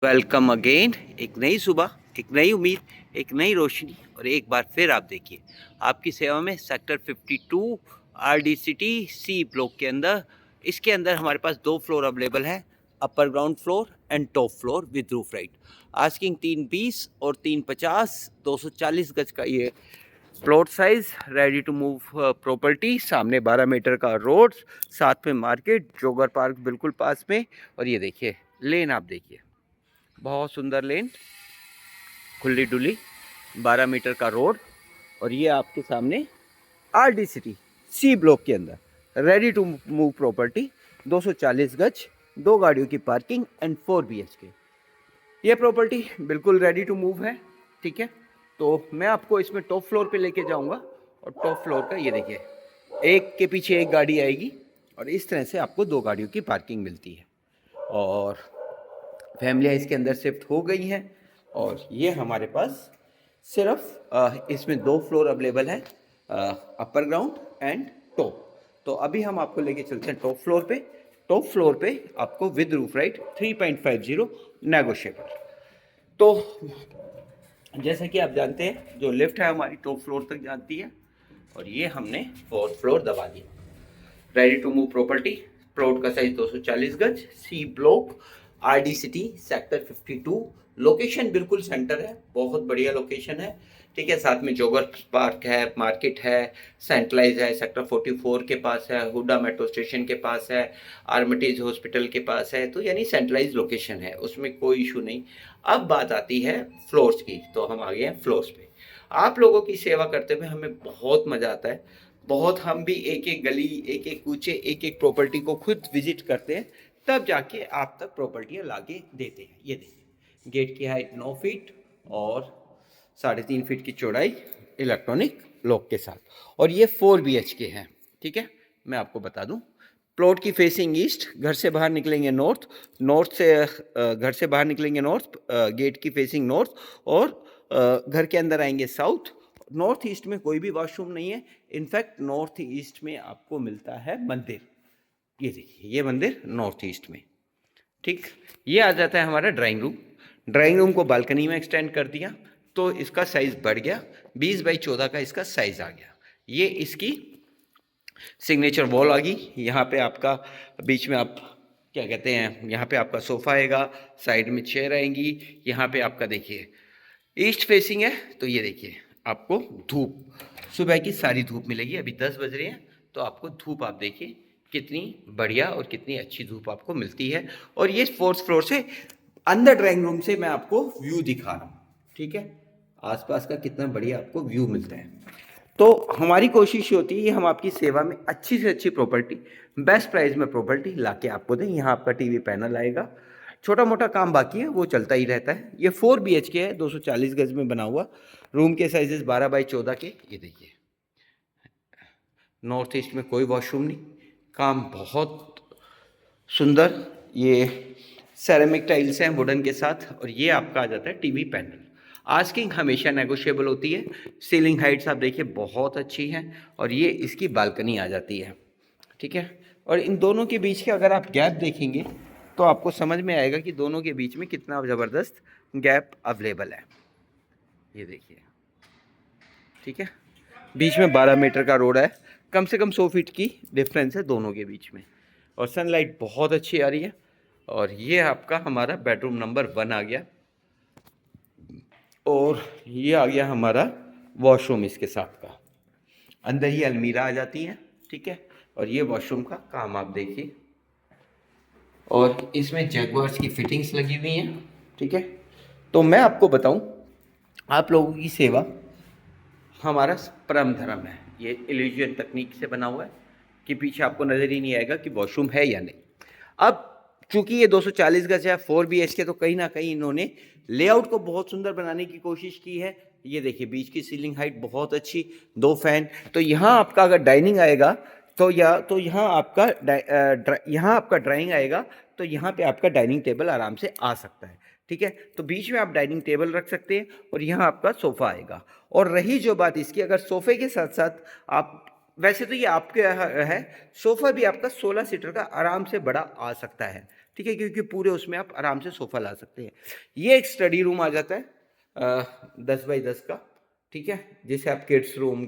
Welcome again. एक नई सुबह, एक नई उम्मीद, एक नई रोशनी और एक बार फिर आप देखिए आपकी सेवा में sector 52 RD city C block के अंदर। इसके अंदर हमारे पास 2 फ्लोर अवेलेबल है, upper ground floor and top floor with roof right. Asking 320 और 350, 240 गज का ये plot size, ready to move property. सामने 12 मीटर का रोड, साथ में मार्केट, जोगर पार्क बिल्कुल पास में। और ये देखिए लेन, आप देखिए बहुत सुंदर लेन, खुली डुली, 12 मीटर का रोड। और ये आपके सामने RD सिटी सी ब्लॉक के अंदर रेडी टू मूव प्रॉपर्टी, 240 गज, 2 गाड़ियों की पार्किंग एंड 4 BHK। ये प्रॉपर्टी बिल्कुल रेडी टू मूव है। ठीक है, तो मैं आपको इसमें टॉप फ्लोर पे लेके जाऊंगा। और टॉप फ्लोर का ये देखिए, एक के पीछे एक गाड़ी आएगी और इस तरह से आपको 2 गाड़ियों की पार्किंग मिलती है। और फैमिलियाँ इसके अंदर शिफ्ट हो गई हैं। और ये हमारे पास सिर्फ इसमें 2 फ्लोर अवेलेबल है, अपर ग्राउंड एंड टॉप। तो अभी हम आपको लेके चलते हैं टॉप फ्लोर पे। टॉप फ्लोर पे आपको विद रूफ राइट 3.50 नेगोशिएबल। तो जैसा कि आप जानते हैं, जो लिफ्ट है हमारी टॉप फ्लोर तक जाती है। और ये हमने 4th फ्लोर दबा दिया। Ready to move property, plot का साइज 240 गज, C block, RD city sector 52। Location बिल्कुल सेंटर है, बहुत बढ़िया लोकेशन है। ठीक है, साथ में जोगर पार्क है, मार्केट है, सेंट्रलाइज है, सेक्टर 44 के पास है, हुडा मेट्रो स्टेशन के पास है, आर्मिटेज हॉस्पिटल के पास है। तो यानी सेंट्रलाइज लोकेशन है, उसमें कोई इशू नहीं। अब बात आती है फ्लोर्स की, तो हम आ गए हैं फ्लोर्स पे। आप लोगों की सेवा करते हुए हमें बहुत मज़ा आता है, बहुत। हम भी एक एक गली, एक एक कूचे, एक एक प्रॉपर्टी को खुद विजिट करते हैं, तब जाके आप तक प्रॉपर्टियाँ लाके देते हैं। ये देखिए, गेट की हाइट 9 फीट और 3.5 फीट की चौड़ाई, इलेक्ट्रॉनिक लॉक के साथ। और ये 4 BHK है। ठीक है, मैं आपको बता दूं, प्लॉट की फेसिंग ईस्ट, घर से बाहर निकलेंगे नॉर्थ, नॉर्थ से घर से बाहर निकलेंगे नॉर्थ, गेट की फेसिंग नॉर्थ। और घर के अंदर आएंगे साउथ। नॉर्थ ईस्ट में कोई भी वॉशरूम नहीं है। इनफैक्ट नॉर्थ ईस्ट में आपको मिलता है मंदिर। ये देखिए, ये मंदिर नॉर्थ ईस्ट में। ठीक, ये आ जाता है हमारा ड्राइंग रूम। ड्राइंग रूम को बालकनी में एक्सटेंड कर दिया तो इसका साइज बढ़ गया, 20 बाई 14 का इसका साइज आ गया। ये इसकी सिग्नेचर वॉल आ गई। यहाँ पे आपका बीच में आप क्या कहते हैं, यहाँ पे आपका सोफा आएगा, साइड में चेयर आएंगी। यहाँ पे आपका देखिए ईस्ट फेसिंग है, तो ये देखिए आपको धूप, सुबह की सारी धूप मिलेगी। अभी 10 बज रहे हैं, तो आपको धूप आप देखिए कितनी बढ़िया और कितनी अच्छी धूप आपको मिलती है। और ये 4th फ्लोर से अंदर ड्राइंग रूम से मैं आपको व्यू दिखा रहा हूँ। ठीक है, आसपास का कितना बढ़िया आपको व्यू मिलता है। तो हमारी कोशिश होती है हम आपकी सेवा में अच्छी से अच्छी प्रॉपर्टी, बेस्ट प्राइस में प्रॉपर्टी लाके आपको दें। यहाँ आपका टीवी पैनल आएगा, छोटा मोटा काम बाकी है वो चलता ही रहता है। ये 4 BHK है, 240 गज में बना हुआ। रूम के साइजेस 12 बाई 14 के। ये देखिए, नॉर्थ ईस्ट में कोई वॉशरूम नहीं, काम बहुत सुंदर। ये सेरेमिक टाइल्स हैं वुडन के साथ। और ये आपका आ जाता है टीवी पैनल। आस्किंग हमेशा नेगोशिएबल होती है। सीलिंग हाइट्स आप देखिए बहुत अच्छी हैं। और ये इसकी बालकनी आ जाती है। ठीक है, और इन दोनों के बीच के अगर आप गैप देखेंगे तो आपको समझ में आएगा कि दोनों के बीच में कितना ज़बरदस्त गैप अवेलेबल है। ये देखिए, ठीक है, बीच में 12 मीटर का रोड है, कम से कम 100 फीट की डिफरेंस है दोनों के बीच में। और सनलाइट बहुत अच्छी आ रही है। और ये आपका हमारा बेडरूम नंबर 1 आ गया। और ये आ गया हमारा वॉशरूम इसके साथ का। अंदर ही अलमीरा आ जाती है। ठीक है, और ये वॉशरूम का काम आप देखिए। और इसमें जैगवार्स की फिटिंग्स लगी हुई हैं। ठीक है, तो मैं आपको बताऊं, आप लोगों की सेवा हमारा परम धर्म है। ये इल्यूजन तकनीक से बना हुआ है कि पीछे आपको नज़र ही नहीं आएगा कि वॉशरूम है या नहीं। अब चूंकि ये 240 गज है, 4 BHK, तो कहीं ना कहीं इन्होंने लेआउट को बहुत सुंदर बनाने की कोशिश की है। ये देखिए, बीच की सीलिंग हाइट बहुत अच्छी, 2 फैन। तो यहाँ आपका अगर डाइनिंग आएगा तो यहाँ आपका ड्राइंग आएगा, तो यहाँ पे आपका डाइनिंग टेबल आराम से आ सकता है। ठीक है, तो बीच में आप डाइनिंग टेबल रख सकते हैं और यहाँ आपका सोफ़ा आएगा। और रही जो बात इसकी, अगर सोफ़े के साथ साथ आप, वैसे तो ये आपके है, सोफ़ा भी आपका 16 सीटर का आराम से बड़ा आ सकता है। ठीक है, क्योंकि पूरे उसमें आप आराम से सोफ़ा ला सकते हैं। ये एक स्टडी रूम आ जाता है 10 बाई 10 का, ठीक है, जिसे आप किड्स रूम,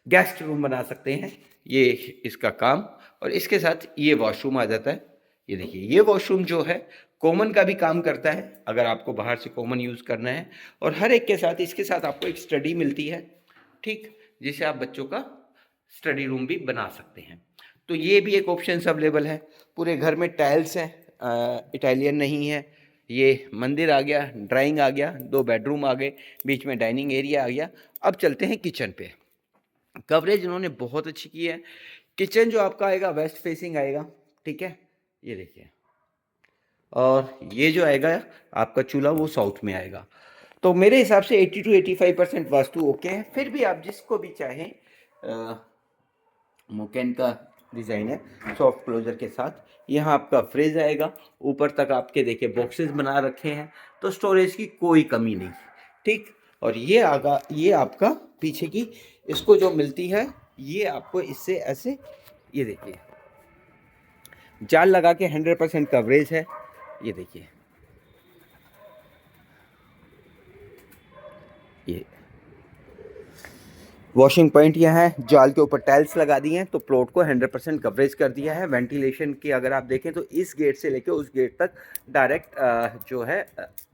गेस्ट रूम बना सकते हैं, ये इसका काम। और इसके साथ ये वॉशरूम आ जाता है। ये देखिए, ये वॉशरूम जो है कॉमन का भी काम करता है, अगर आपको बाहर से कॉमन यूज़ करना है। और हर एक के साथ, इसके साथ आपको एक स्टडी मिलती है, ठीक, जिसे आप बच्चों का स्टडी रूम भी बना सकते हैं। तो ये भी एक ऑप्शन अवेलेबल है। पूरे घर में टाइल्स हैं, इटालियन नहीं है। ये मंदिर आ गया, ड्राइंग आ गया, 2 बेडरूम आ गए, बीच में डाइनिंग एरिया आ गया। अब चलते हैं किचन पे। कवरेज इन्होंने बहुत अच्छी की है। किचन जो आपका आएगा वेस्ट फेसिंग आएगा, ठीक है, ये देखिए। और ये जो आएगा आपका चूल्हा वो साउथ में आएगा। तो मेरे हिसाब से 80 to 85% वास्तु ओके है। फिर भी आप जिसको भी चाहें, मोकेन का डिज़ाइन है सॉफ्ट क्लोजर के साथ। यहाँ आपका फ्रिज आएगा, ऊपर तक आपके देखिए बॉक्सेस बना रखे हैं, तो स्टोरेज की कोई कमी नहीं, ठीक। और ये आगा, ये आपका पीछे की इसको जो मिलती है, ये आपको इससे ऐसे, ये देखिए जाल लगा के 100% कवरेज है। ये देखिए, ये वॉशिंग पॉइंट यहाँ है, जाल के ऊपर टाइल्स लगा दिए हैं, तो प्लॉट को 100% कवरेज कर दिया है। वेंटिलेशन की अगर आप देखें तो इस गेट से लेके उस गेट तक डायरेक्ट जो है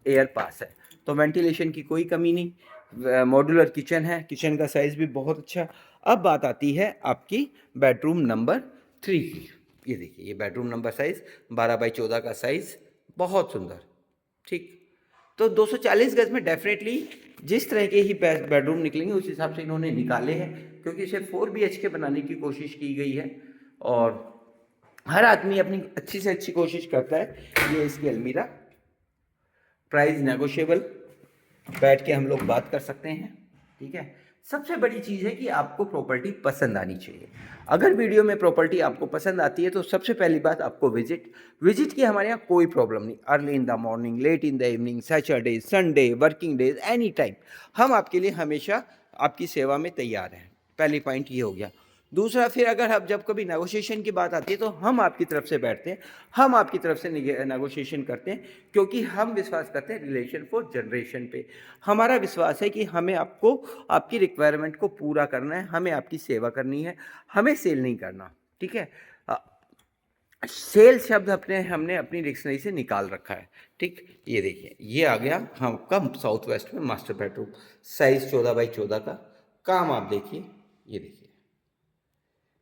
एयर पास है, तो वेंटिलेशन की कोई कमी नहीं। मॉड्यूलर किचन है, किचन का साइज़ भी बहुत अच्छा। अब बात आती है आपकी बेडरूम नंबर 3 की। ये देखिए, ये बेडरूम नंबर साइज़ 12 बाई 14 का साइज़, बहुत सुंदर, ठीक। तो 240 गज में डेफिनेटली जिस तरह के ही बेडरूम निकलेंगे उस हिसाब से इन्होंने निकाले हैं, क्योंकि इसे 4 BHK बनाने की कोशिश की गई है। और हर आदमी अपनी अच्छी से अच्छी कोशिश करता है। ये इसकी अलमीरा, प्राइस नेगोशिएबल, बैठ के हम लोग बात कर सकते हैं, ठीक है। सबसे बड़ी चीज़ है कि आपको प्रॉपर्टी पसंद आनी चाहिए। अगर वीडियो में प्रॉपर्टी आपको पसंद आती है तो सबसे पहली बात आपको विजिट की हमारे यहाँ कोई प्रॉब्लम नहीं। Early in the morning, late in the evening, Saturday, Sunday, working days, any time हम आपके लिए हमेशा आपकी सेवा में तैयार हैं। पहली पॉइंट ये हो गया। दूसरा, फिर अगर आप जब कभी नेगोशिएशन की बात आती है तो हम आपकी तरफ से बैठते हैं, हम आपकी तरफ से नेगोशिएशन करते हैं, क्योंकि हम विश्वास करते हैं रिलेशन फॉर जनरेशन पे। हमारा विश्वास है कि हमें आपको आपकी रिक्वायरमेंट को पूरा करना है, हमें आपकी सेवा करनी है, हमें सेल नहीं करना, ठीक है। सेल शब्द हमने अपनी डिक्शनरी से निकाल रखा है, ठीक। ये देखिए, ये आ गया आपका साउथ वेस्ट में मास्टर बेडरूम, साइज 14 बाई 14 का। काम आप देखिए, ये देखिए।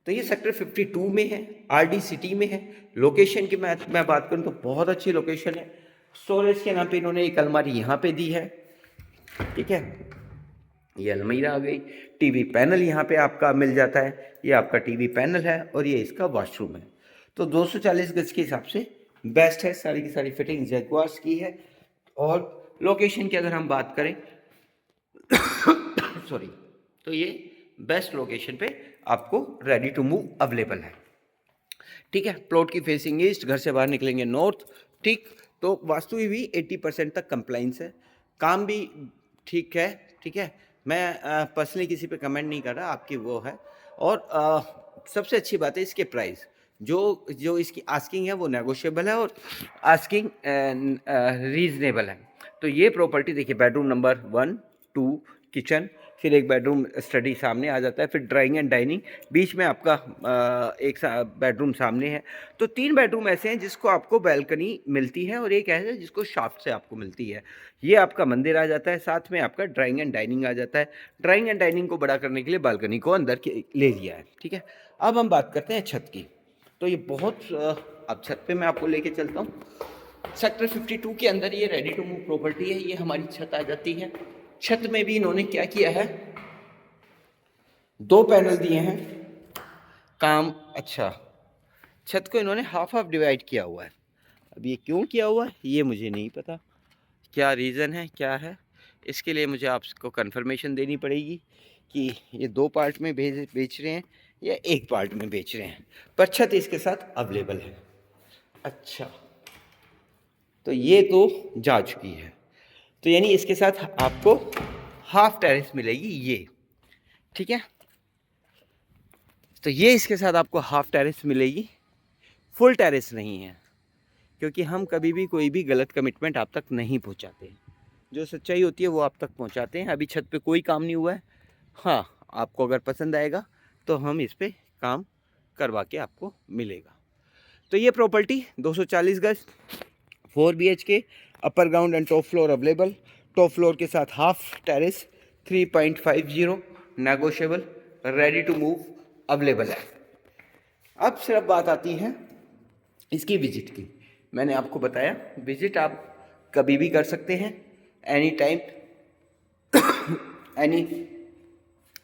तो ये सेक्टर 52 में है, RD सिटी में है। लोकेशन की मैं बात करूं तो बहुत अच्छी लोकेशन है। स्टोरेज के नाम पे इन्होंने एक अलमारी यहाँ पे दी है, ठीक है। ये अलमीरा आ गई। टीवी पैनल यहाँ पे आपका मिल जाता है, ये आपका टीवी पैनल है और ये इसका वॉशरूम है। तो 240 गज के हिसाब से बेस्ट है। सारी की सारी फिटिंग जैगुआर्स की है। और लोकेशन की अगर हम बात करें सॉरी, तो ये बेस्ट लोकेशन पे आपको रेडी टू मूव अवेलेबल है, ठीक है। प्लॉट की फेसिंग ईस्ट, घर से बाहर निकलेंगे नॉर्थ, ठीक। तो वास्तु भी 80% तक कंप्लाइंस है, काम भी ठीक है, ठीक है। मैं पर्सनली किसी पे कमेंट नहीं कर रहा, आपकी वो है। और सबसे अच्छी बात है इसके प्राइस, जो इसकी आस्किंग है वो नेगोशिएबल है और आस्किंग रीजनेबल है। तो ये प्रॉपर्टी देखिए, बेडरूम नंबर 1, 2, किचन, फिर एक बेडरूम स्टडी सामने आ जाता है, फिर ड्राइंग एंड डाइनिंग, बीच में आपका एक बेडरूम सामने है। तो 3 बेडरूम ऐसे हैं जिसको आपको बैल्कनी मिलती है और एक ऐसा है जिसको शाफ्ट से आपको मिलती है। ये आपका मंदिर आ जाता है, साथ में आपका ड्राइंग एंड डाइनिंग आ जाता है। ड्राइंग एंड डाइनिंग को बड़ा करने के लिए बालकनी को अंदर ले लिया है, ठीक है। अब हम बात करते हैं छत की। तो ये बहुत अब छत पे मैं आपको लेके चलता हूँ। सेक्टर 52 के अंदर ये रेडी टू मूव प्रॉपर्टी है। ये हमारी छत आ जाती है। छत में भी इन्होंने क्या किया है, 2 पैनल दिए हैं। काम अच्छा, छत को इन्होंने हाफ डिवाइड किया हुआ है। अब ये क्यों किया हुआ है ये मुझे नहीं पता, क्या रीज़न है, क्या है, इसके लिए मुझे आपको कंफर्मेशन देनी पड़ेगी कि ये 2 पार्ट में बेच रहे हैं या 1 पार्ट में बेच रहे हैं, पर छत इसके साथ अवेलेबल है। अच्छा, तो ये तो जा चुकी है। तो यानी इसके साथ आपको हाफ टेरेस मिलेगी ये, ठीक है। तो ये इसके साथ आपको हाफ टेरेस मिलेगी। फुल टेरेस नहीं है, क्योंकि हम कभी भी कोई भी गलत कमिटमेंट आप तक नहीं पहुंचाते। जो सच्चाई होती है वो आप तक पहुंचाते हैं। अभी छत पे कोई काम नहीं हुआ है। हाँ, आपको अगर पसंद आएगा तो हम इस पे काम करवा के आपको मिलेगा। तो ये प्रॉपर्टी 240 गज, 4 BHK, upper ground and top floor available. Top floor के साथ half terrace, 3.50 negotiable, ready to move available है। अब सिर्फ बात आती है इसकी विजिट की। मैंने आपको बताया विजिट आप कभी भी कर सकते हैं, एनी टाइम,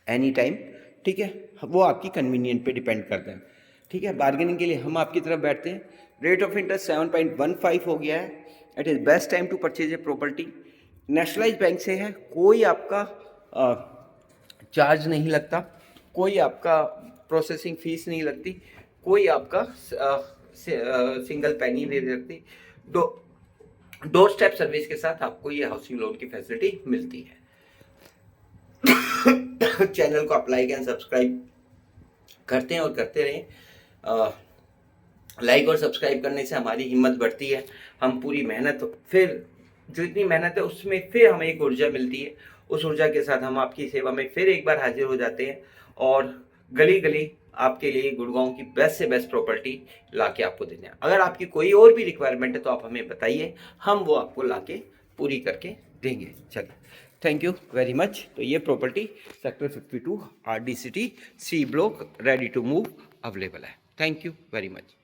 एनी टाइम, ठीक है। वो आपकी कन्वीनियंट पे डिपेंड करता है, ठीक है। बार्गेनिंग के लिए हम आपकी तरफ बैठते हैं। रेट ऑफ इंटरेस्ट 7.15 हो गया है। It is best time to purchase a property. Nationalise bank से है, कोई आपका चार्ज नहीं लगता, कोई आपका प्रोसेसिंग फीस नहीं लगती, कोई आपका सिंगल पेनी नहीं लगती। डोर स्टेप सर्विस के साथ आपको ये हाउसिंग लोन की फैसिलिटी मिलती है। चैनल को आप लाइक एंड सब्सक्राइब करते हैं और करते रहें। लाइक और सब्सक्राइब करने से हमारी हिम्मत बढ़ती है। हम पूरी मेहनत, फिर जो इतनी मेहनत है उसमें फिर हमें एक ऊर्जा मिलती है। उस ऊर्जा के साथ हम आपकी सेवा में फिर एक बार हाजिर हो जाते हैं और गली गली आपके लिए गुड़गांव की बेस्ट से बेस्ट प्रॉपर्टी लाके आपको देते हैं। अगर आपकी कोई और भी रिक्वायरमेंट है तो आप हमें बताइए, हम वो आपको लाके पूरी करके देंगे। चलिए, थैंक यू वेरी मच। तो ये property sector 52 RD city C block ready to move available है। Thank you very much.